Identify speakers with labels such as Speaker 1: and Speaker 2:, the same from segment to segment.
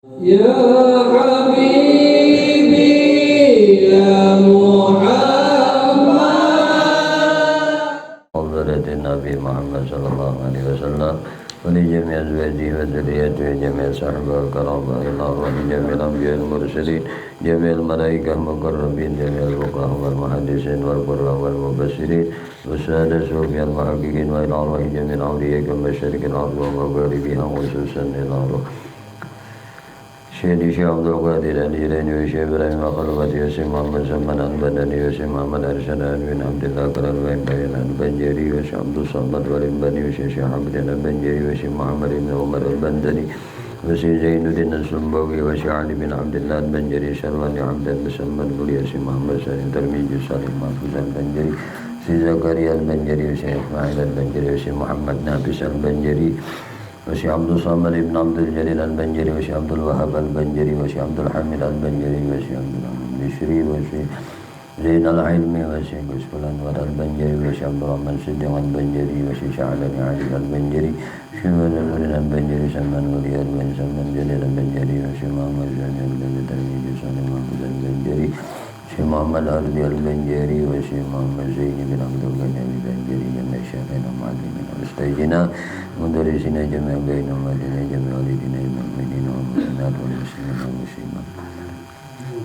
Speaker 1: يا حبيبي يا محمد حضرة النبي محمد صلى الله عليه وسلم ولجميع أزواجه وذريته وجميع صحبه الكرام الله ولجميع الأنبياء المرسلين جميع الملائكة المقربين جميع الفقهاء والمحدثين والقراء والمفسرين والسادة الصوفياء المحققين وإلى أرواح جميع الأولياء كمشارق الأرض ومغاربها خصوصا إلى أرواح Syekh Abdul Qadir Al-Jilani wa Syekh Ibrahim Al-Khalwati wa Syekh Muhammad Zaman Al-Badani wa Syekh Muhammad Arsalan bin Abdullah Al-Bayan Al-Banjari wa Syekh Abdul Samad Al-Bani wa Syekh Abdin Al-Banjari wa Syekh Muhammad Ibn Umar Al-Bandani wa Syekh Zainuddin Al-Sumbawi wa Syekh Ali bin Abdullah Al-Banjari Syarwani Abdul Musamman Bulia Syekh Muhammad Salim Tarmiji Salim Mahfuz Al-Banjari Syekh Zakaria Al-Banjari wa Syekh Ismail Al-Banjari wa Syekh Muhammad Nafis Al-Banjari Syekh Abdul Samad Ibn Abdul Jalil Al-Banjari wa Syekh Abdul Wahab Al-Banjari wa Syekh Abdul Hamid Al-Banjari wa Syekh Abdul Bishri wa Syekh Zain Al-Ilmi wa Syekh Gusful Anwar Al-Banjari wa Syekh Abdul Rahman Siddiq Al-Banjari wa Syekh Sya'alani Ali Al-Banjari Syekh Al-Nurin Al-Banjari Salman Wali Al-Ban Salman Jalil Al-Banjari wa Syekh Muhammad Zani Al-Banjari Tarmiji Salim Mahfuz Al-Banjari Syekh Muhammad Ardi Al-Banjari wa Syekh Muhammad Zaini bin Abdul Ghani Al-Banjari Jami'a Syafi'ina Mu'allimin Al-Ustajina Mudarisina Jami'a Baina Madina Jami'a Walidina Al-Mu'minina Al-Mu'minat Wal-Muslimin Wal-Muslimat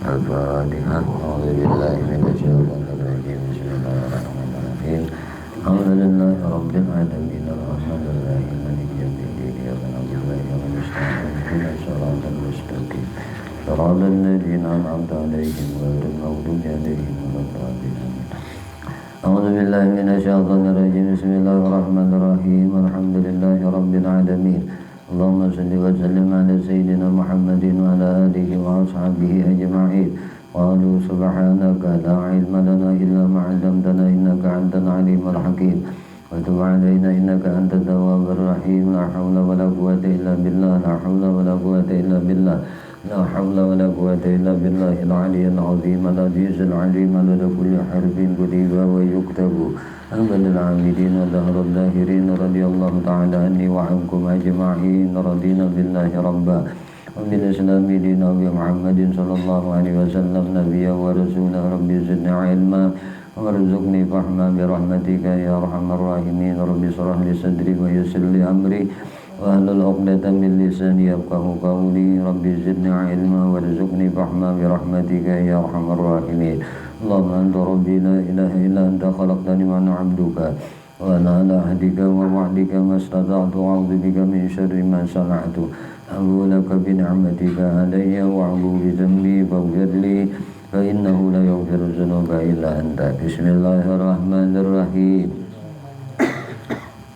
Speaker 1: Al-Fatihah A'udzubillahi minasyaitonir rajim Bismillahirrahmanirrahim Alhamdulillahi Rabbil Alamin Ar-Rahmanir Rahim Maliki Yawmiddin Iyyaka na'budu wa iyyaka nasta'in Ihdinas siratal mustaqim صراط الذين أنعمت عليهم غير المغضوب عليهم ولا الضالين أعوذ بالله من الشيطان الرجيم بسم الله الرحمن الرحيم الحمد لله رب العالمين اللهم صل وسلم على سيدنا محمد وعلى آله وأصحابه أجمعين قالوا سبحانك لا علم لنا إلا ما علمتنا إنك أنت العليم الحكيم وتب علينا إنك أنت التواب الرحيم لا حول ولا قوة إلا بالله لا حول ولا قوة إلا بالله لا حول ولا قوة إلا بالله العلي العظيم العزيز العليم عدد كل حرف كتب ويكتب أبد العاملين ودهر الداهرين رضي الله تعالى عني وعنكم أجمعين رضينا بالله ربا وبالإسلام دينا وبمحمد صلى الله عليه وسلم نبيا ورسولا ربي زدني علما وارزقني فهما برحمتك يا أرحم الراحمين ربي اشرح لي صدري ويسر لي أمري واحلل عقدة من لساني يفقهوا قولي ربي زدني علما وارزقني فهما برحمتك يا أرحم الراحمين اللهم أنت ربي لا إله إلا أنت خلقتني وأنا عبدك وأنا على عهدك ووعدك ما استطعت أعوذ بك من شر ما صنعت أبو لك بنعمتك علي وأعوذ بذنبي فاغفر لي فإنه لا يغفر الذنوب إلا أنت بسم الله الرحمن الرحيم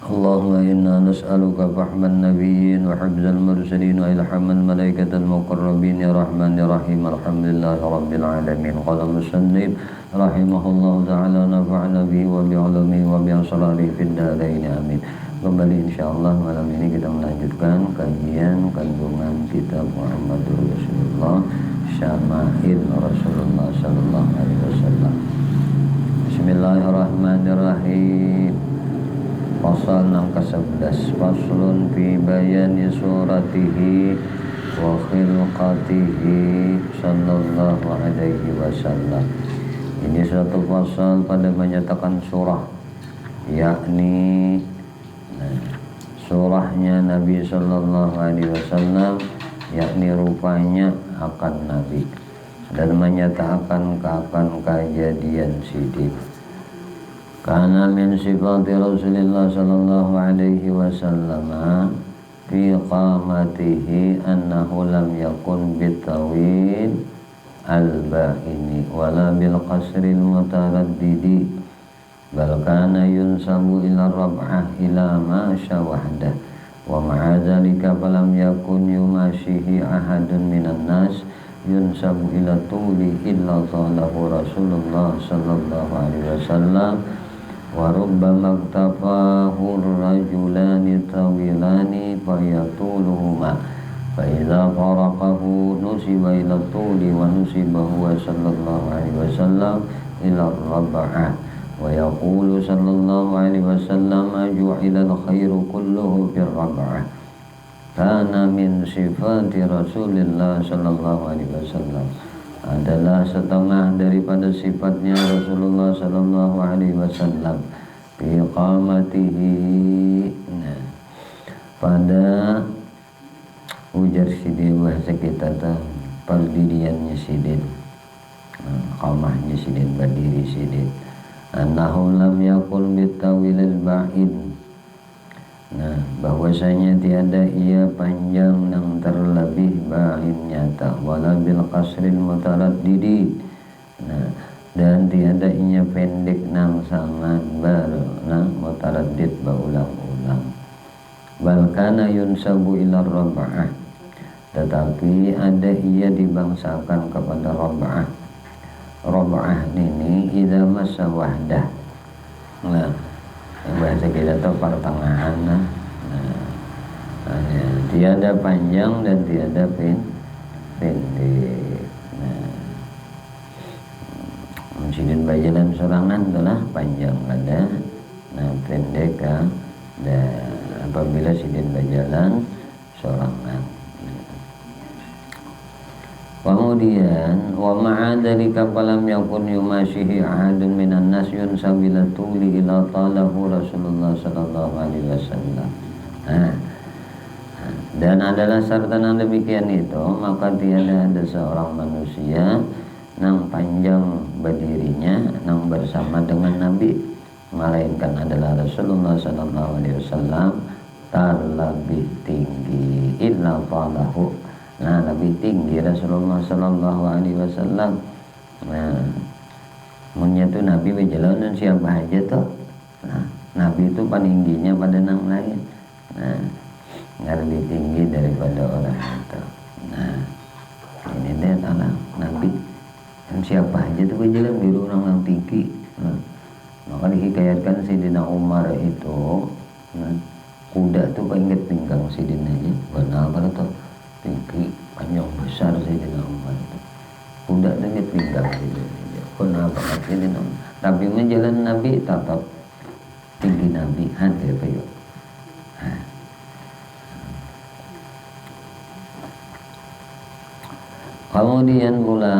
Speaker 1: اللهم إنا نسألك فهم النبيين وحفظ المرسلين وإلحام الملائكة المقربين يا رحمن يا رحيم الحمد لله رب العالمين قال المصنف رحمه الله تعالى نفعنا به وبعلمه وبأسراره في الدارين آمين. Kembali insyaallah malam ini kita melanjutkan kajian kandungan kitab Muhammadur Rasulullah Syama'il Rasulullah sallallahu alaihi wasallam. Bismillahirrahmanirrahim. Pasal yang ke-11 Faslun fi bayani suratihi wa khilqatihi sallallahu alaihi wasallam. Ini satu pasal pada menyatakan surah, yakni surahnya Nabi sallallahu alaihi wasallam, yakni rupanya akan Nabi, dan menyatakan akan kejadian sidik. Karena min sifati Rasulullah sallallahu alaihi wasallam fi qamatihi annahu lam yakun bitawil al-ba'ini wala bil qasril mutaraddidi bal kana yunsabu ila rab'ah ila ma syawahdah wa ma'a dzalika falam yakun yumashihi ahadun minan nas yunsabu ila tuli illa talahu Rasulullah sallallahu alaihi wasallam wa rubbama iktafahu rajulani tawilani fayatuluhuma fa idza faraqahu nusiba ila tuli wa nusiba huwa sallallahu alaihi wasallam ila rab'ah wa yaqulu sallallahu alaihi wasallam ju'ila al-khairu kulluhu fir rab'ah kana min sifati Rasulullah sallallahu alaihi wasallam, adalah setengah daripada sifatnya Rasulullah sallallahu alaihi wasallam, fi qamatihi, nah, pada ujar sidin bahasa kita tuh perdiriannya sidin, qamahnya sidin, berdiri sidin, annahu lam yakun bitawil al-ba'id, nah bahwasanya tiada ia panjang yang terlebih ba'id nyata, wala bil qasril mutaraddidi, nah dan tiada ia pendek nang sangat baru nang mutaraddid berulang-ulang, balkana yunsabu ila rab'ah, tetapi ada ia dibangsakan kepada rab'ah. Rab'ah ini idza masa wahdah, nah yang bahasa kita itu pertengahan, nah, tiada panjang dan tiada pendek. Nah, sidin bajalan sorangan itulah panjang ada, nah pendek dan apabila sidin bajalan sorangan. Kemudian wa ma'a dzalika falam yakun yumashihi ahadun minan nas yunsabila tuli ila talahu Rasulullah sallallahu alaihi wasallam. Dan adalah serta nang demikian itu, maka tiada ada seorang manusia nang panjang berdirinya nang bersama dengan Nabi, melainkan adalah Rasulullah sallallahu alaihi wasallam terlebih tinggi illa talahu, nah lebih tinggi Rasulullah sallallahu alaihi wasallam. Nah munnya tu Nabi berjalan siapa aja tuh, nah Nabi itu peningginya pada nang lain, nah nggak lebih tinggi daripada orang itu. Nah ini dia adalah Nabi, dan siapa aja tuh berjalan biru orang yang tinggi. Nah, maka dihikayatkan Sayyidina Umar itu, nah, kuda tuh ingat pinggang Sayyidina aja, benar pada tuh tinggi panjang besar Sayyidina Umar itu, kuda tuh ingat pinggang Sayyidina, benar banget Sayyidina Umar. Tapi menjalan Nabi tetap tinggi Nabi, hati apa yuk. Kemudian pula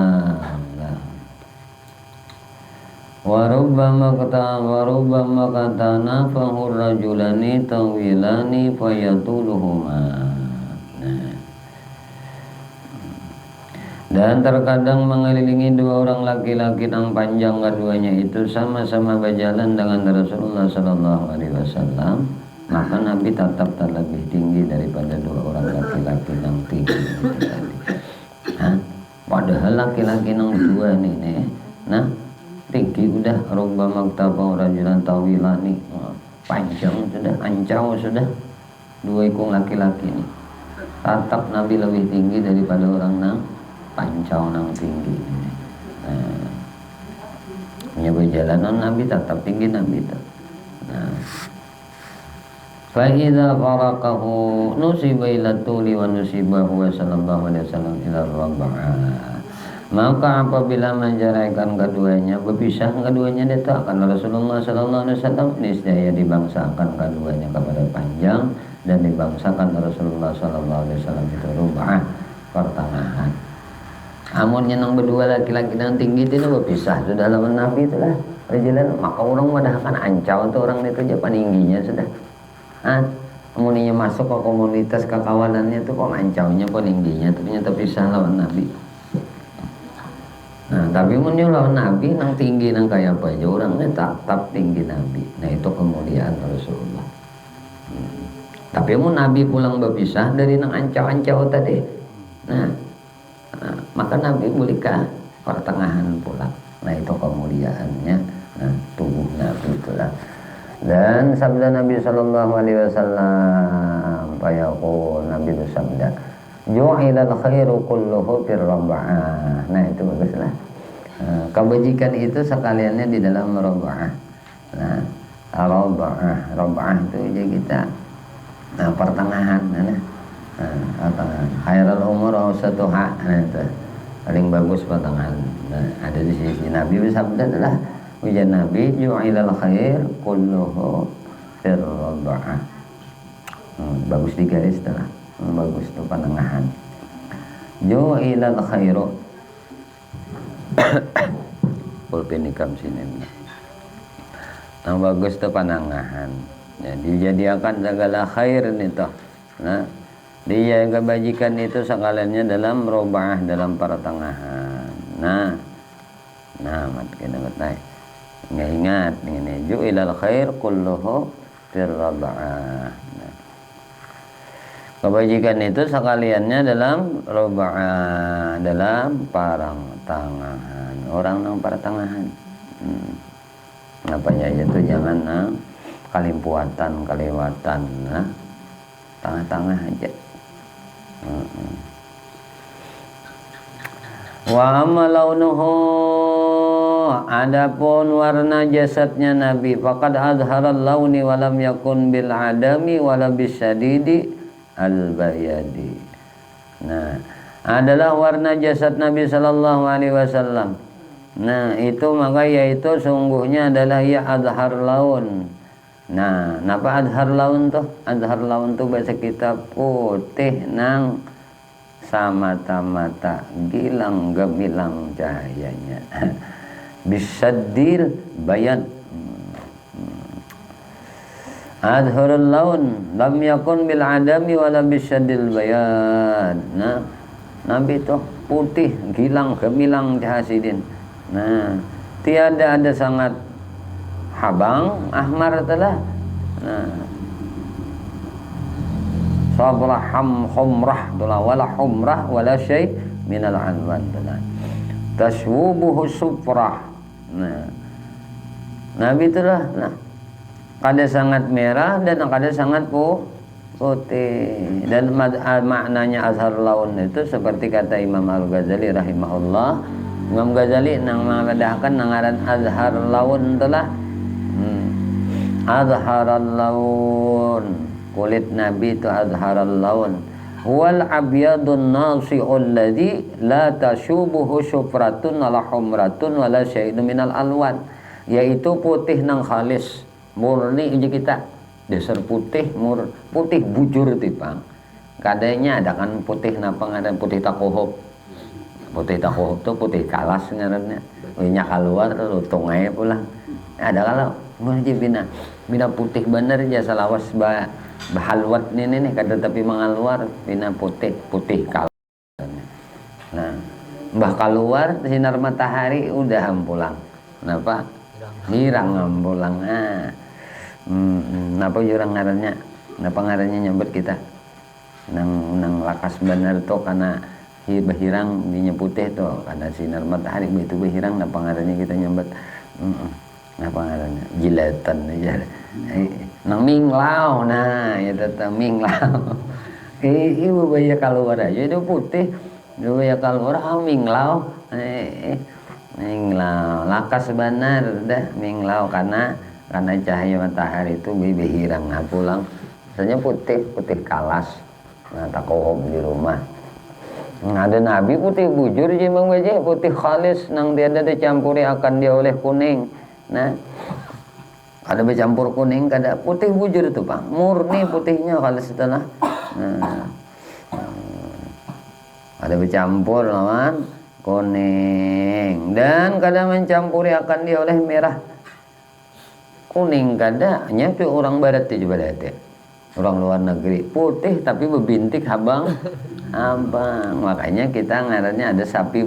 Speaker 1: warubbama katana fahur rajulani tawilani fayatuluhuma. Nah, dan terkadang mengelilingi dua orang laki-laki yang panjang keduanya itu sama-sama berjalan dengan Rasulullah sallallahu alaihi wasallam, maka Nabi tetap terlebih tinggi daripada dua orang laki-laki yang tinggi itu tadi. Padahal laki-laki yang dua nih, nah tinggi udah, rubba maktabau rajulan tawilani, panjang sudah, ancau sudah, dua ikung laki-laki ini tatap Nabi lebih tinggi daripada orang nang pancau nang tinggi. Nah, punya perjalanan Nabi tetap tinggi Nabi itu. Nah, fa idza faraqahu nusiba ila tuli wa nusibahu sallallahu alaihi wasallam ila rab'ah. Maka apabila menjaraikan keduanya, berpisah keduanya itu akan Rasulullah sallallahu alaihi wasallam niscaya dibangsakan keduanya kepada panjang, dan dibangsakan Rasulullah sallallahu alaihi wasallam itu rub'ah, pertengahan. Amunnya nang berdua laki-laki yang tinggi itu berpisah sudah lawan Nabi itulah berjalan, maka orang wadahkan ancau itu orang itu aja paningginya sudah. Amuninya masuk ke komunitas kekawanannya tuh kok ancaunya peningginya ternyata pisah lawan Nabi. Nah tapi munnya lawan Nabi nang tinggi nang kayak apa aja orangnya tetap tinggi Nabi. Nah itu kemuliaan Rasulullah. Tapi mun Nabi pulang berpisah dari nang ancau-ancau tadi, nah maka Nabi bolehkah pertengahan pulang. Nah itu kemuliaannya, nah tubuh Nabi itulah. Dan sabda Nabi sallallahu alaihi wasallam, payaqul Nabi bersabda, ju'ilal khairu kulluhu fir rab'ah. Nah itu baguslah. Kebajikan itu sekaliannya di dalam rab'ah. Nah, rab'ah itu aja kita. Nah, pertengahan, nah, pertengahan. Khairul umur awsatuha. Nah, itu paling bagus pertengahan. Nah, ada di sisi Nabi bersabda adalah ujian Nabi, ju'ilal khair kulluhu fir rab'ah. Bagus digaris telah. bagus tuh panangahan. Ju'ilal khairu pulpen ikam sini. Yang bagus tuh panangahan. Jadi jadikan segala khair nih toh. Nah, dia kebajikan itu sekaliannya dalam robaah, dalam pertengahan. Nah mat kena betai. Ingat ini ju'ilal khair kulluhu fir robaah. Kebajikan itu sekaliannya dalam robaah, dalam pertengahan. Orang nang pertengahan. Apanya itu jangan kalimpuatan, kelewatan, tengah-tengah aja. Wa amma launuhu, adapun warna jasadnya Nabi, faqad azharal launi walam yakun bil adami wala bisyadidi al-bayadi. Nah, adalah warna jasad Nabi sallallahu alaihi wasallam. Nah, itu maka yaitu sungguhnya adalah ya azhar laun. Nah, napa azhar laun tuh? Azhar laun tuh bahasa kita putih nang samata-mata, gilang gemilang cahayanya. Bisyadil bayad. Adharul laun lam yakun bil adami wala bisyadil bayad. Nah, Nabi itu putih, gilang, gemilang cahasidin. Nah, tiada ada sangat habang, ahmar telah. Nah, sabraham humrah telah, wala humrah wala syai minal anwan telah. Taswubuhu sufrah. Nah, Nabi telah. Nah, kada sangat merah dan kada sangat putih. Dan maknanya azhar laun itu seperti kata Imam Al-Ghazali rahimahullah. Imam Ghazali nang mengadahkan nangaran azhar laun telah. Azharal laun, kulit Nabi itu azharal laun. Wal abyadun nasi'ul ladzi la tashubuhu syufratun wala humratun wala syai'un minal alwan, yaitu putih nang khalis murni aja kita, dasar putih putih bujur tipang. Kadanya ada kan putih napa ngaran putih takohop. Putih takohop tuh putih kalas ngarannya. Minyak keluar lutung aja pulang. Ada kalau mungkin bina putih bener aja salawas bahalwat nih kada tapi mengaluar bina putih kalas. Nah, mbah keluar sinar matahari udah pulang. Kenapa? Hirang pulang. Napa jurang ngarannya? Napa ngarannya nyebut kita? Nang lakas bener tuh karena bahirang dinya putih tuh karena sinar matahari itu bahirang napa ngarannya kita nyebut? Napa ngarannya? Jilatan aja. Nang minglau, nah itu tuh minglau. Ibu baya keluar aja itu putih. Ibu baya keluar minglau. Minglau, lakas benar dah minglau karena cahaya matahari itu bihirang pulang. Misalnya putih kalas. Nah, takohom di rumah. Ada Nabi putih bujur je Bang Baje, putih khalis nang tiada dicampuri akan dia oleh kuning. Nah, ada bercampur kuning kada putih bujur itu Bang. Murni putihnya khalis setelah. Nah, ada bercampur lawan kuning dan kada mencampuri akan dia oleh merah. Kuning kada nya tu orang barat tu juga ada. Orang luar negeri putih tapi bebintik abang. Makanya kita ngarannya ada sapi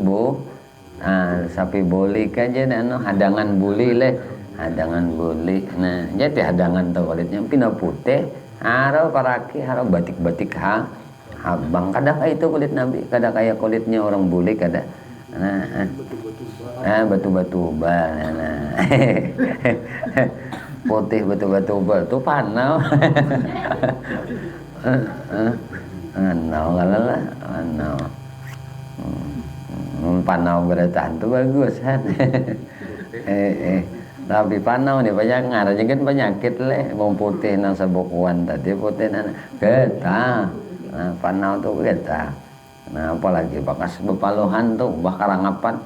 Speaker 1: sapi bolik aja hadangan buli leh. Hadangan buli. Nah, jadi hadangan tu kulitnya pina putih, haro paraki, haro batik-batik abang. Kadang itu kulit Nabi, kadang kayak kulitnya orang buli kada. Batu-batu ban. Putih batu-batu itu panau. Panau kalalah, panau. Panau beratan tu bagus kan. Tapi panau ni banyak ngarannya kan penyakit leh. Bawang putih nang sabukuan tadi putih nang getah. Nah, panau tu getah. Nah, apalagi bekas bepaluhan tuh bakarangapan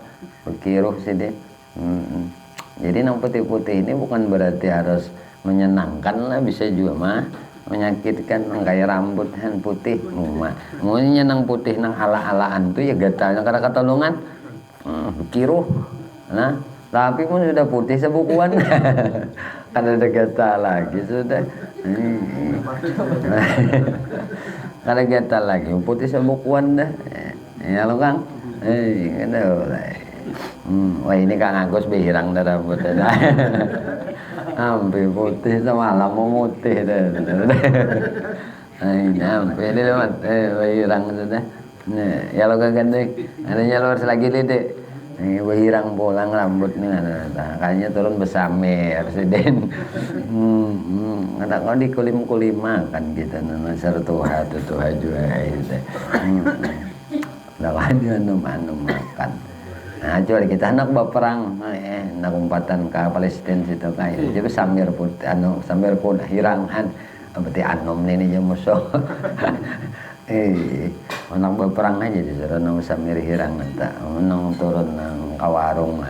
Speaker 1: berkiruh sih deh. Jadi nang putih-putih ini bukan berarti harus menyenangkan lah, bisa juga mah menyakitkan kayak rambut han putih maunya nang putih nang ala-alaan tuh ya gatalnya karena ketolongan kiruh nah tapi pun sudah putih sebukuan kan ada gatal lagi sudah kada gatal lagi putih sebukuan dah ya lo Kang wah ini Kang Agus behirang dah rambutnya sampai putih semalam mau putih dah. Sampai ini lemat behirang sudah. Nah, ya lo kagandeng, adanya luar selagi deh. Behirang pulang rambut nih, kayaknya turun besamer seden. Ada kau di kulim makan kita nana sertuha tuha juga itu. Lawan dia anum makan. Nah, jual kita anak berperang, nak umpatan ke Palestina situ kayak, jadi sambil pun, sambil pun hirangan, berarti anom ini je musuh. Anak berperang aja disuruh nang sambil hirangan, tak, nang turun nang kawarung,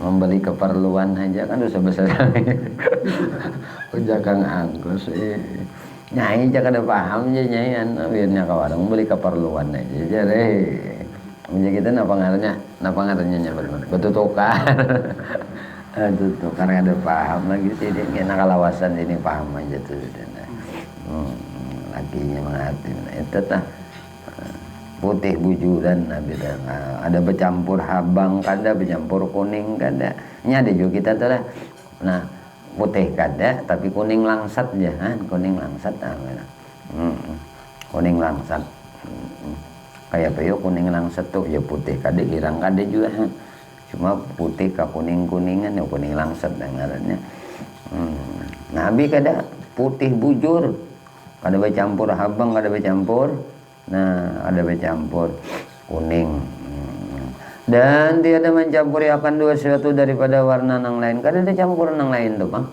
Speaker 1: membeli keperluan aja kan udah besar. Udah Kang Agus, nyai jangan ada paham je nyai, biarnya kawarung beli keperluan aja, jadi. Menjadi kita napa ngarannya betul tukar karena ada paham lagi sih dia nak kalawasan ini paham aja tuh lakinya mengerti itu tah putih bujuran ada bercampur habang kada bercampur kuning kada ini ada juga kita tuh lah nah putih kada tapi kuning langsat aja kuning langsat kuning langsat kayak peyok kuning langsat tuh ya putih kade hirang kade juga cuma putih ke kuningan ya kuning langsat dengarannya nabi kada putih bujur kada bercampur habang kada bercampur ada bercampur kuning dan tiada mencampuri akan dua sesuatu daripada warna nang lain kada ada campur nang lain tuh Bang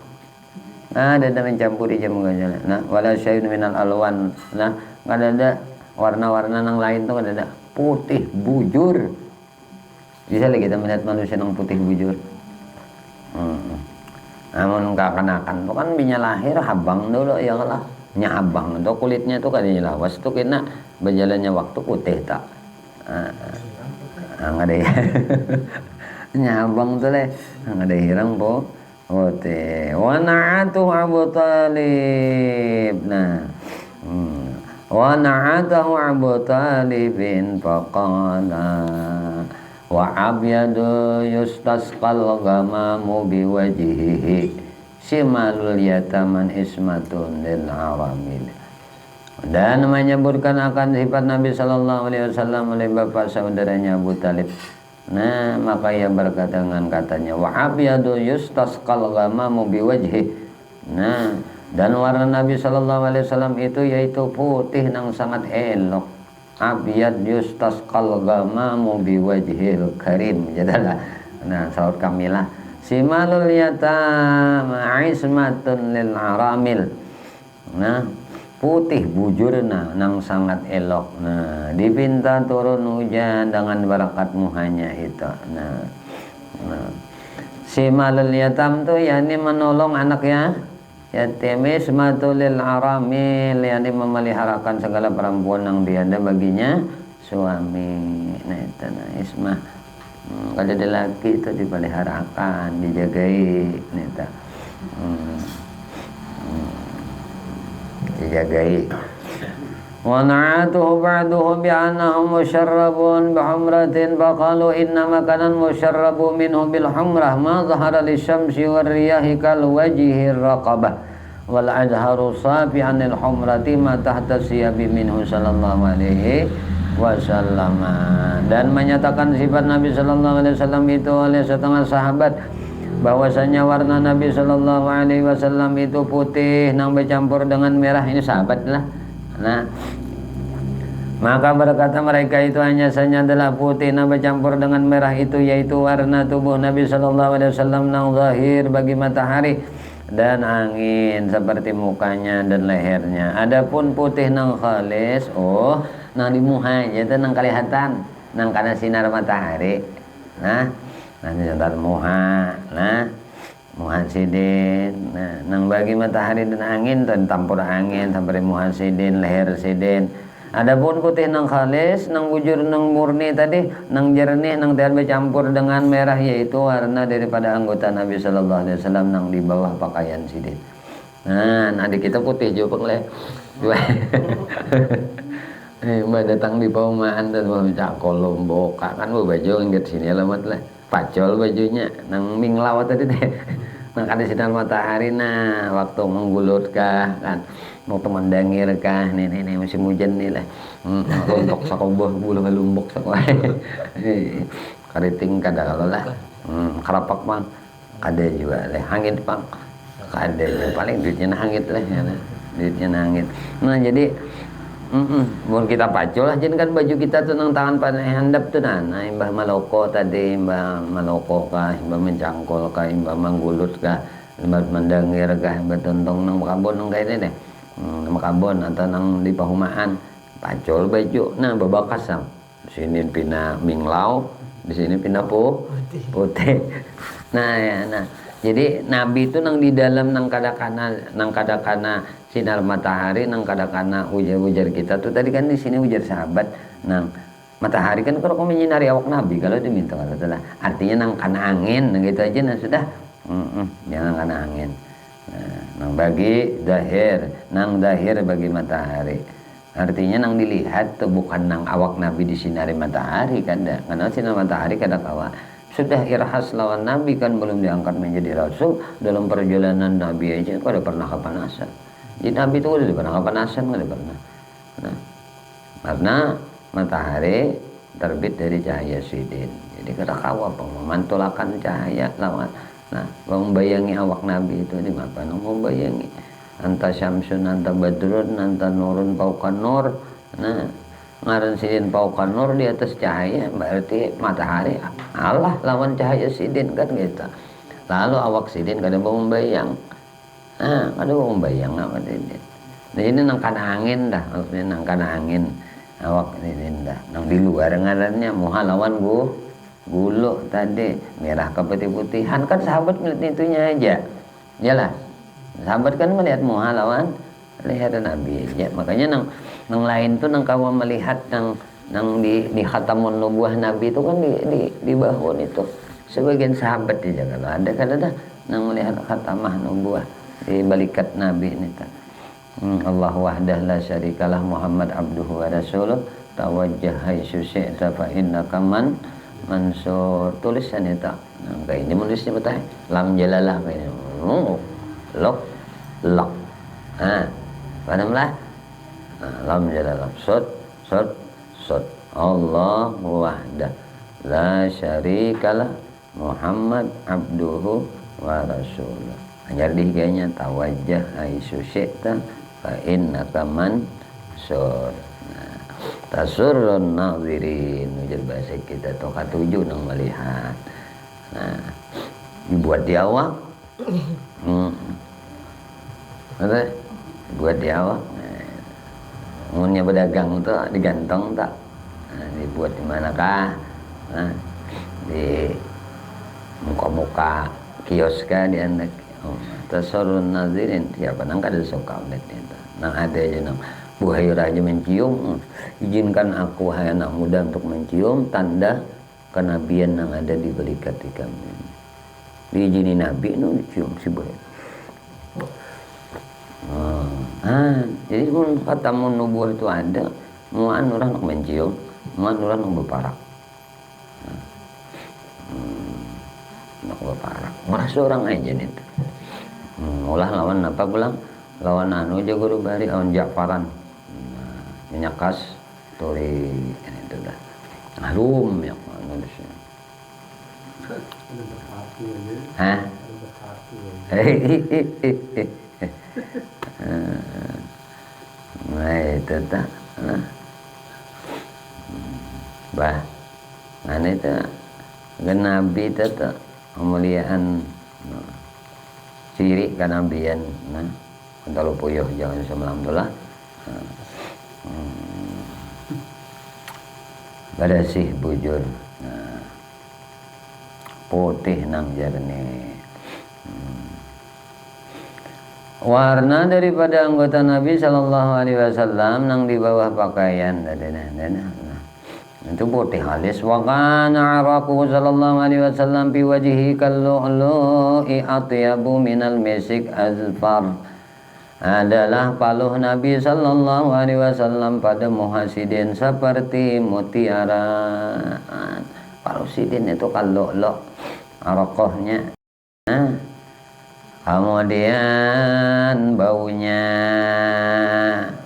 Speaker 1: ada mencampuri jamu gajah wala syai'un minal alwan kada ada warna-warna nang lain tuh ada putih bujur bisa lagi kita melihat manusia nang putih bujur namun kekanakan tuh kan binya lahir habang dulu ya lah nyabang tuh kulitnya tuh kan lawas tuh kena berjalannya waktu putih tak nggak ada ya nyabang tuh leh nggak ada hirang po putih wana'atuh Abu Talib wa na'atahu Abu Talibin faqala wa abyadu yustasqal ghamamu biwajhihi simalul yataman ismatun lil aramil dan menyebutkan akan sifat Nabi sallallahu alaihi wasallam oleh bapak saudaranya Abu Talib maka ia berkata dengan katanya wa abyadu yustasqal ghamamu biwajhihi dan warna Nabi sallallahu alaihi wasallam itu yaitu putih nang sangat elok abyad yustasqal ghamamu biwajhil karim jadalah saud kamilah simalul yatama ismatun lil aramil putih bujurna nang sangat elok dipinta turun hujan dengan barakatmu hanya itu simalul yatam tuh yakni menolong anaknya yatim ismatulil aramil yakni memeliharakan segala perempuan yang tiada baginya suami itu ismah kalau ada laki itu dipeliharakan dijagai itu dijagai wa na'atuhu ba'duhu bi'annahum musharrabun bihumratin faqalu innama kanan musharrabu minhu bil humrah ma zahara lisyamsi warriyahi kal wajhi raqabah wal azharu safi anil humrati ma tahta siyabi minhu sallallahu alaihi wasallam dan menyatakan sifat Nabi sallallahu alaihi wasallam itu oleh setengah sahabat bahwasanya warna Nabi sallallahu alaihi wasallam itu putih nang bercampur dengan merah ini sahabat lah maka berkata mereka itu hanya saja adalah putih nang bercampur dengan merah itu yaitu warna tubuh Nabi sallallahu alaihi wasallam nang zahir bagi matahari dan angin seperti mukanya dan lehernya. Adapun putih nang khalis nang di muha itu nang kelihatan nang karena sinar matahari nanti sinar muha muhasidin. Nah, nang bagi matahari dan angin dan tampur angin sampai muhasidin leher sidin. Adapun putih nang khalis, nang bujur nang murni tadi, nang jernih, nang tidak bercampur dengan merah, yaitu warna daripada anggota Nabi Sallallahu Alaihi Wasallam nang di bawah pakaian sidin. Nah, adik kita putih juga leh. Mbak datang di perumahan dan mau cakol lombok kan baju inget sini alamat lah. Pacol bajunya nang minglaw tadi teh. Nah kan di sinar matahari nah waktu menggulut kah kan waktu mendangir kah nih musim hujan nih lah. Untuk sakoboh bulu lumbok sakoh. Kariting kada kalau lah. Kerapak bang kada juga lah hangit bang kada paling duitnya hangit lah ya duitnya hangit. Nah jadi mun kita pacul lah jadi kan baju kita tuh nang tangan panai handap tuh nah imbah maloko tadi imbah maloko kah imbah mencangkol kah imbah manggulut kah imbah mendangir kah imbah tontong nang makabon nang kayak ini deh makabon atau nang di pahumaan pacul baju nah babakas sang sini pina minglau di sini pina putih nah ya nah jadi Nabi itu nang di dalam nang kadakana sinar matahari nang kadakana ujar kita tuh tadi kan di sini ujar sahabat nang matahari kan kalau kamu menyinari awak Nabi kalau diminta kata salah artinya nang kana angin nang gitu aja nah sudah jangan kana angin nang bagi dahir nang dahir bagi matahari artinya nang dilihat tuh bukan nang awak Nabi disinari matahari kada karena sinar matahari kada kawa sudah irhas lawan Nabi kan belum diangkat menjadi Rasul dalam perjalanan Nabi aja kok ada pernah kepanasan jadi Nabi itu udah pernah kepanasan udah pernah nah karena matahari terbit dari cahaya sidin jadi kada kawa memantulakan cahaya lawan nah membayangi awak Nabi itu di mana membayangi anta syamsun anta badrun anta nurun paukan nur nah ngaran sidin paukan nur di atas cahaya berarti matahari Allah lawan cahaya sidin kan gitu lalu awak sidin kada mau membayang kada mau membayang apa sidin nah ini nang kana angin dah maksudnya nang kana angin awak sidin dah nang di luar ngarannya muha lawan gulu tadi merah ke putih-putihan kan sahabat melihat itunya aja iyalah sahabat kan melihat muha lawan leher Nabi aja makanya nang lain tuh nang kawa melihat nang di khatamun nubuah Nabi itu kan di bahun itu sebagian sahabat aja kalau ada kan ada nang melihat khatamah nubuah di balikat Nabi ini kan Allah wahdah la syarikalah Muhammad abduhu wa rasuluh tawajjah haitsu syi'ta fa innaka mansur tulisan itu nah kayak ini menulisnya betul lam jalalah kayak lok padahal lam jalalah sod Allah wahdah la syarikalah Muhammad abduhu wa rasuluh ajar dihiganya tawajjah haitsu syi'ta fa innaka mansur tasurrun nazirin ujar bahasa kita tuh katujuh nang melihat nah dibuat di awak buat di awak munnya pedagang tuh digantong tak nah, dibuat di manakah nah, di muka-muka kios kah di anak tasurrun nazirin siapa nang kada suka udah itu nang ada aja nang Buhairah aja mencium izinkan aku hai anak muda untuk mencium tanda kenabian yang ada di balik hati kami diizini Nabi itu dicium si Buhairah jadi pun kata nubuah itu ada muan orang nak mencium muan orang nak berparak nak berparak merasa orang aja nih ulah lawan apa pulang lawan anu aja guru bari lawan Ja'faran menyakas turi itu dah harum ya nulisnya nah itu tak bah nah itu Nabi itu tak kemuliaan ciri kenabian nah kalau puyuh jangan alhamdulillah bersih bujur putih nang jernih Warna daripada anggota Nabi Shallallahu Alaihi Wasallam nang di bawah pakaian itu putih halis. Wa kana araquhu Shallallahu Alaihi Wasallam fi wajhihi kallu'lu'i atyabu minal misik azfar. Adalah paluh Nabi Shallallahu Alaihi Wasallam pada muhasidin seperti mutiara. Paluh sidin itu kallu'lu' arakohnya. Kemudian baunya,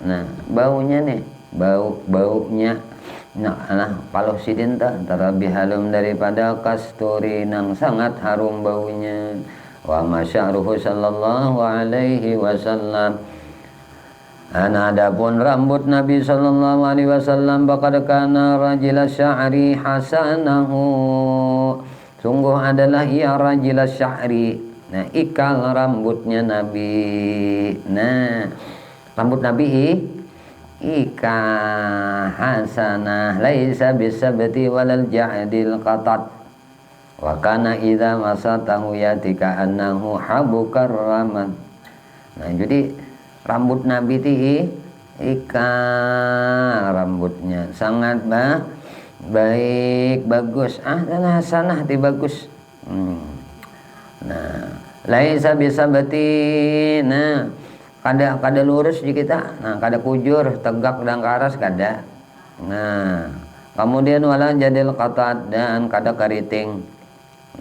Speaker 1: nah baunya nih, baunya, nah paluh sidin terlebih halum daripada kasturi nang sangat harum baunya. Wa masya'ruhu sallallahu alaihi wasallam. Adapun rambut Nabi sallallahu alaihi wasallam faqad kana rajul sya'ri hasanahu. Sungguh adalah ia rajul sya'ri. Nah, ikal rambutnya Nabi. Nah, rambut Nabi ika hasanah laisa bisabti walal ja'dil qatat. Wa kana idza masatahu yatika annahu habukar raman. Nah, jadi rambut Nabi ika rambutnya sangat baik, bagus. Hasanah ti bagus. Nah, laisa bisabati. Nah, kada lurus di kita. Nah, kada kujur, tegak dan karas kada. Nah, kemudian wala jadil qatat dan kada keriting.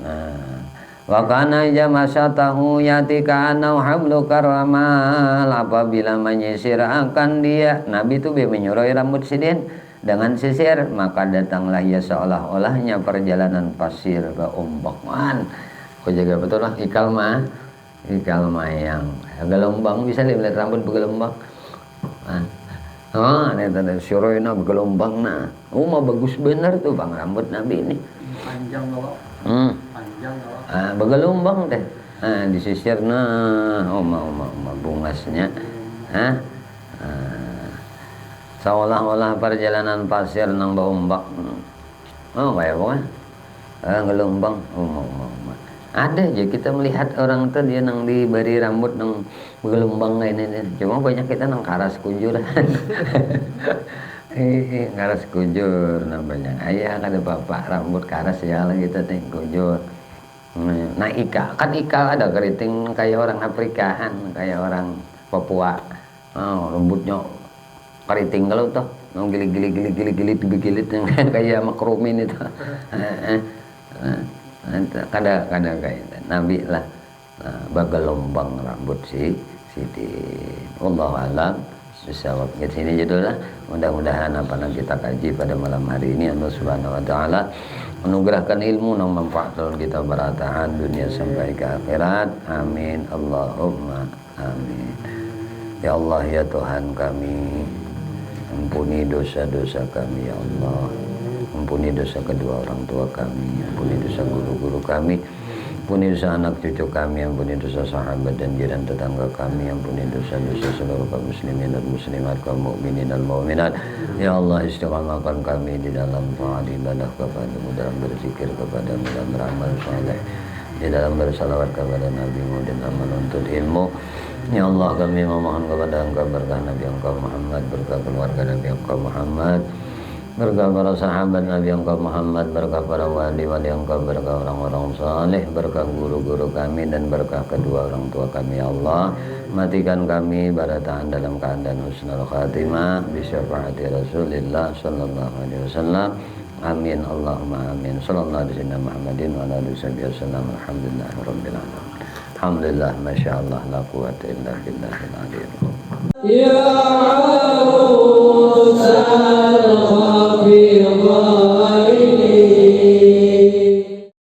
Speaker 1: Nah, wa kana jamasatahu yatika anau hablu karamal. Apabila menyisir akan dia, Nabi itu menyuruh rambut sidin dengan sisir, maka datanglah ia seolah-olahnya perjalanan pasir ke umbakan. Kau jaga betul lah ikal mah yang gelombang bisa lihat rambut bergelombang. Ini tanda syuroina bergelombang nah. Mah bagus bener tuh bang rambut Nabi ini.
Speaker 2: Panjang loh. Panjang loh.
Speaker 1: Bergelombang deh. Disisir bungasnya. Seolah-olah perjalanan pasir nang baumbak. Kayak apa? Gelombang. Ada aja kita melihat orang tuh dia nang diberi rambut nang bergelombang kayak ini. Cuma banyak kita nang karas kujur. Karas kujur namanya. Ayah kada bapak rambut karas ya lah kita teng kujur. Nah ika ada keriting kayak orang Afrikaan, kayak orang Papua. Rambutnya keriting kalau tuh mau gilit kayak makrumin itu. Kada kayak Nabi lah bergelombang rambut sidin. Wallahu a'lam bishawab. Di sini judulnya. Mudah-mudahan apa yang kita kaji pada malam hari ini Allah Subhanahu wa taala menugerahkan ilmu yang manfaat dalam kita berataan dunia sampai ke akhirat. Amin Allahumma amin. Ya Allah ya Tuhan kami, ampuni dosa-dosa kami ya Allah. Ampuni dosa kedua orang tua kami, ampuni dosa guru-guru kami, ampuni dosa anak cucu kami, ampuni dosa sahabat dan jiran tetangga kami, ampuni dosa-dosa seluruh kaum muslimin dan muslimat, kaum mukminin dan mukminat. Ya Allah, istiqamahkan kami di dalam taat ibadah kepada-Mu, dalam berzikir kepada-Mu, dalam beramal saleh, di dalam bersalawat kepada Nabi-Mu dan dalam menuntut ilmu. Ya Allah, kami memohon kepada Engkau berkah Nabi Engkau Muhammad, berkah keluarga Nabi Engkau Muhammad, berkah para sahabat Nabi Engkau Muhammad, berkah para wali-wali Engkau, berkah orang-orang saleh, berkah guru-guru kami dan berkah kedua orang tua kami. Ya Allah, matikan kami barataan dalam keadaan husnul khatimah bi syafaati Rasulillah sallallahu alaihi wasallam. Amin Allahumma amin. Sallallahu alaihi Muhammadin wa ala alihi wasallam. Alhamdulillahirabbil alamin. Alhamdulillah, masyaallah, la quwwata illa billahil aliyyil azim. Ya